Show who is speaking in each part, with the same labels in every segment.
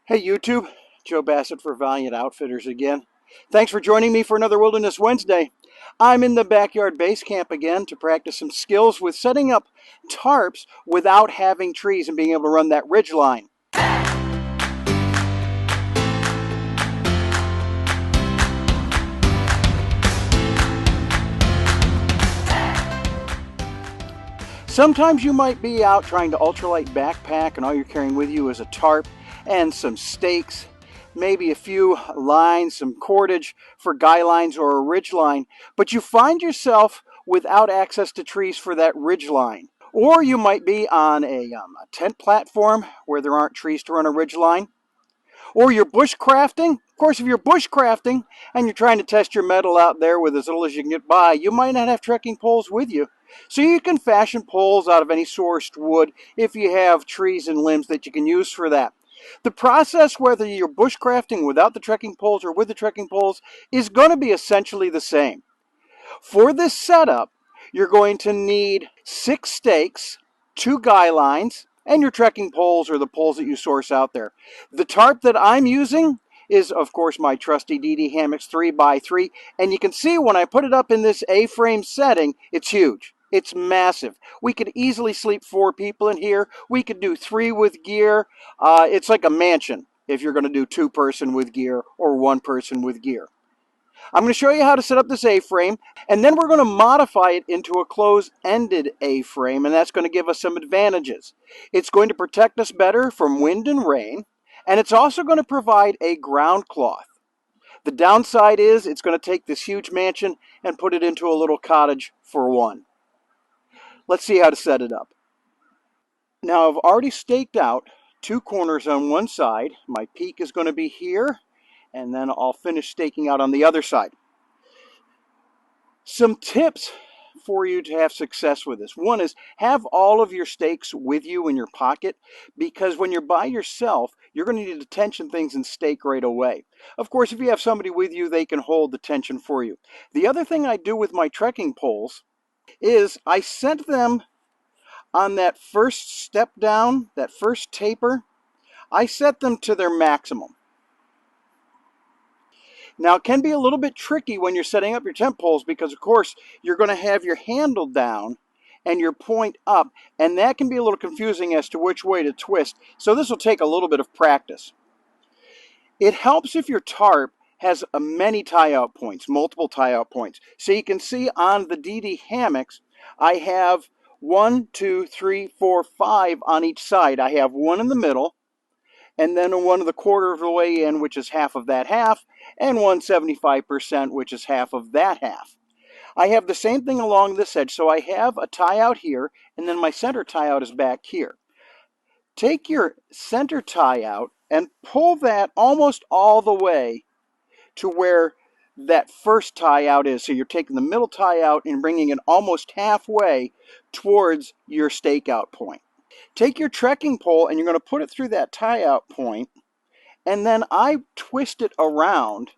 Speaker 1: Hey YouTube, Joe Bassett for Valiant Outfitters again. Thanks for joining me for another Wilderness Wednesday. I'm in the backyard base camp again to practice some skills with setting up tarps without having trees and being able to run that ridgeline. Sometimes you might be out trying to ultralight backpack and all you're carrying with you is a tarp and some stakes, maybe a few lines, some cordage for guy lines or a ridge line, but you find yourself without access to trees for that ridge line. Or you might be on a tent platform where there aren't trees to run a ridge line. Or you're bushcrafting. Of course, if you're bushcrafting and you're trying to test your metal out there with as little as you can get by, you might not have trekking poles with you. So you can fashion poles out of any sourced wood if you have trees and limbs that you can use for that. The process, whether you're bushcrafting without the trekking poles or with the trekking poles, is going to be essentially the same. For this setup, you're going to need 6 stakes, 2 guy lines, and your trekking poles or the poles that you source out there. The tarp that I'm using is, of course, my trusty DD Hammocks 3x3, and you can see when I put it up in this A-frame setting, it's huge. It's massive. We could easily sleep 4 people in here. We could do 3 with gear. It's like a mansion if you're going to do 2 person with gear or 1 person with gear. I'm going to show you how to set up this A-frame, and then we're going to modify it into a close-ended A-frame, and that's going to give us some advantages. It's going to protect us better from wind and rain, and it's also going to provide a ground cloth. The downside is it's going to take this huge mansion and put it into a little cottage for one. Let's see how to set it up. Now I've already staked out 2 corners on one side. My peak is going to be here, and then I'll finish staking out on the other side. Some tips for you to have success with this. One is have all of your stakes with you in your pocket, because when you're by yourself, you're going to need to tension things and stake right away. Of course, if you have somebody with you, they can hold the tension for you. The other thing I do with my trekking poles is I set them on that first step down, that first taper. I set them to their maximum. Now, it can be a little bit tricky when you're setting up your tent poles because, of course, you're going to have your handle down and your point up, and that can be a little confusing as to which way to twist. So this will take a little bit of practice. It helps if your tarp has many tie-out points, multiple tie-out points. So you can see on the DD hammocks, I have 1, 2, 3, 4, 5 on each side. I have one in the middle, and then 1 1/4 of the way in, which is half of that half, and 1/75%, which is half of that half. I have the same thing along this edge, so I have a tie out here, and then my center tie out is back here. Take your center tie out and pull that almost all the way to where that first tie out is. So you're taking the middle tie out and bringing it almost halfway towards your stake out point. Take your trekking pole and you're going to put it through that tie out point, and then I twist it around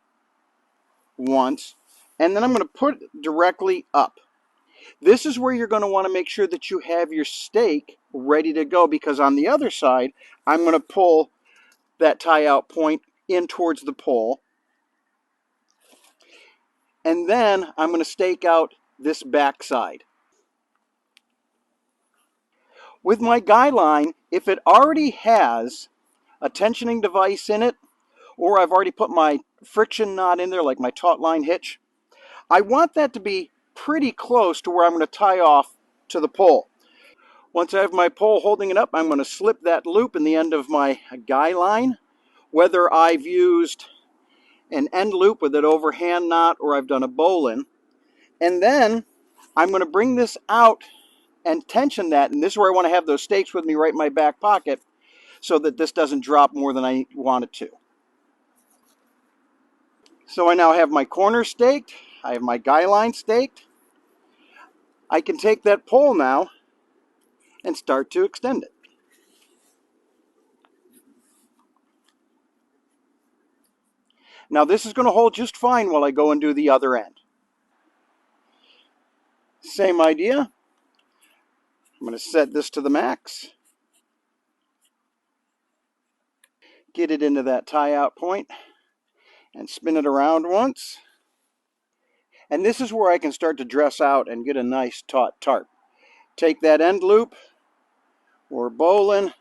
Speaker 1: once, and then I'm going to put it directly up. This is where you're going to want to make sure that you have your stake ready to go, because on the other side, I'm going to pull that tie out point in towards the pole, and then I'm going to stake out this back side. With my guy line, if it already has a tensioning device in it, or I've already put my friction knot in there, like my taut line hitch, I want that to be pretty close to where I'm going to tie off to the pole. Once I have my pole holding it up, I'm going to slip that loop in the end of my guy line, whether I've used an end loop with an overhand knot or I've done a bowline. And then I'm going to bring this out and tension that, and this is where I want to have those stakes with me right in my back pocket so that this doesn't drop more than I want it to. So I now have my corner staked, I have my guy line staked. I can take that pole now and start to extend it. Now this is going to hold just fine while I go and do the other end. Same idea. I'm going to set this to the max. Get it into that tie out point and spin it around once. And this is where I can start to dress out and get a nice taut tarp. Take that end loop or bowline,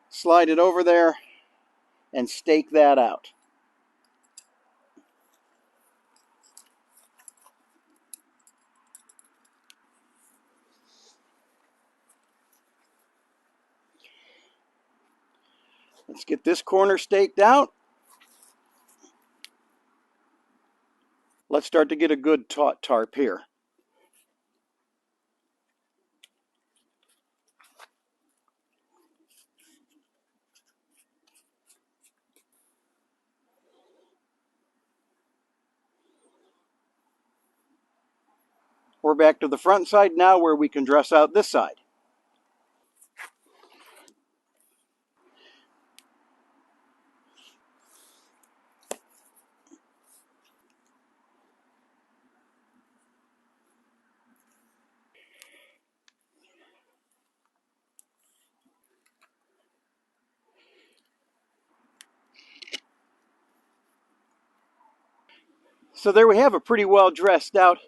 Speaker 1: slide it over there, and stake that out. Let's get this corner staked out. Let's start to get a good taut tarp here. We're back to the front side now where we can dress out this side. So there we have a pretty well dressed out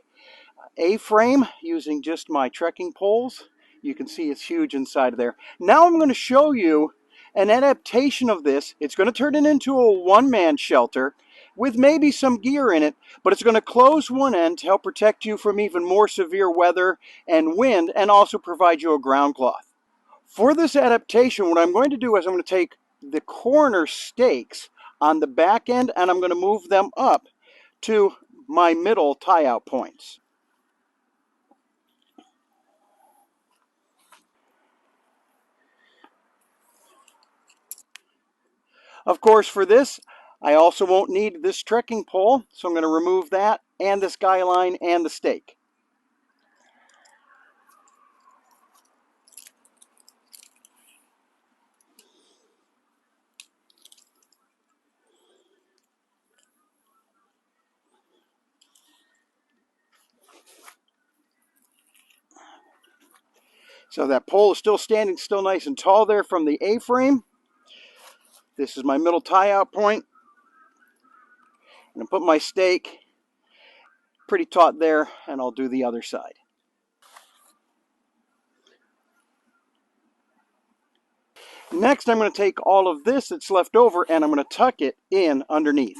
Speaker 1: A-frame using just my trekking poles. You can see it's huge inside of there. Now I'm going to show you an adaptation of this. It's going to turn it into a one-man shelter with maybe some gear in it, but it's going to close one end to help protect you from even more severe weather and wind, and also provide you a ground cloth. For this adaptation, what I'm going to do is I'm going to take the corner stakes on the back end and I'm going to move them up to my middle tie-out points. Of course, for this, I also won't need this trekking pole, so I'm going to remove that and this guy line and the stake. So that pole is still standing still nice and tall there from the A-frame. This is my middle tie-out point. I'm going to put my stake pretty taut there, and I'll do the other side. Next, I'm going to take all of this that's left over and I'm going to tuck it in underneath.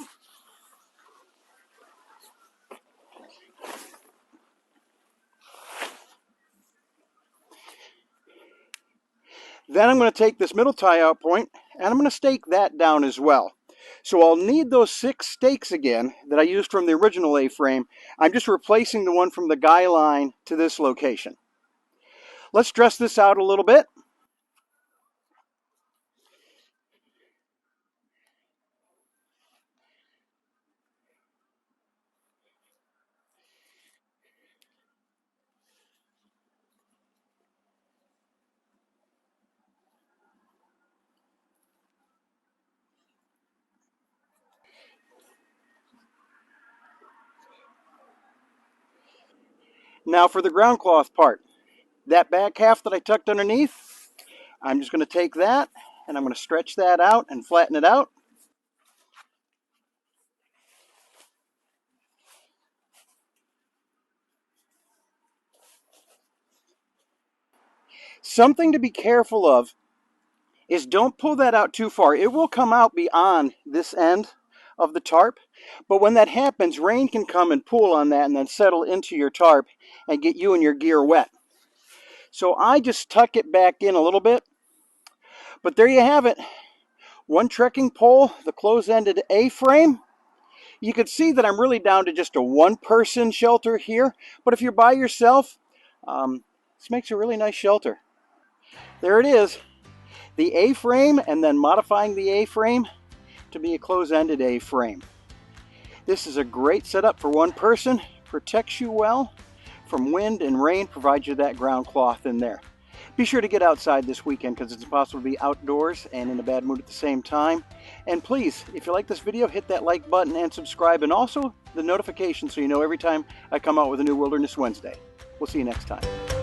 Speaker 1: Then I'm going to take this middle tie-out point and I'm going to stake that down as well. So I'll need those 6 stakes again that I used from the original A-frame. I'm just replacing the one from the guy line to this location. Let's dress this out a little bit. Now for the ground cloth part. That back half that I tucked underneath, I'm just going to take that and I'm going to stretch that out and flatten it out. Something to be careful of is don't pull that out too far. It will come out beyond this end of the tarp, but when that happens, rain can come and pool on that and then settle into your tarp and get you and your gear wet. So I just tuck it back in a little bit, but there you have it. One trekking pole, the close-ended A-frame. You can see that I'm really down to just a one-person shelter here, but if you're by yourself, this makes a really nice shelter. There it is, the A-frame, and then modifying the A-frame to be a close-ended A-frame. This is a great setup for one person, protects you well from wind and rain, provides you that ground cloth in there. Be sure to get outside this weekend because it's impossible to be outdoors and in a bad mood at the same time. And please, if you like this video, hit that like button and subscribe, and also the notification so you know every time I come out with a new Wilderness Wednesday. We'll see you next time.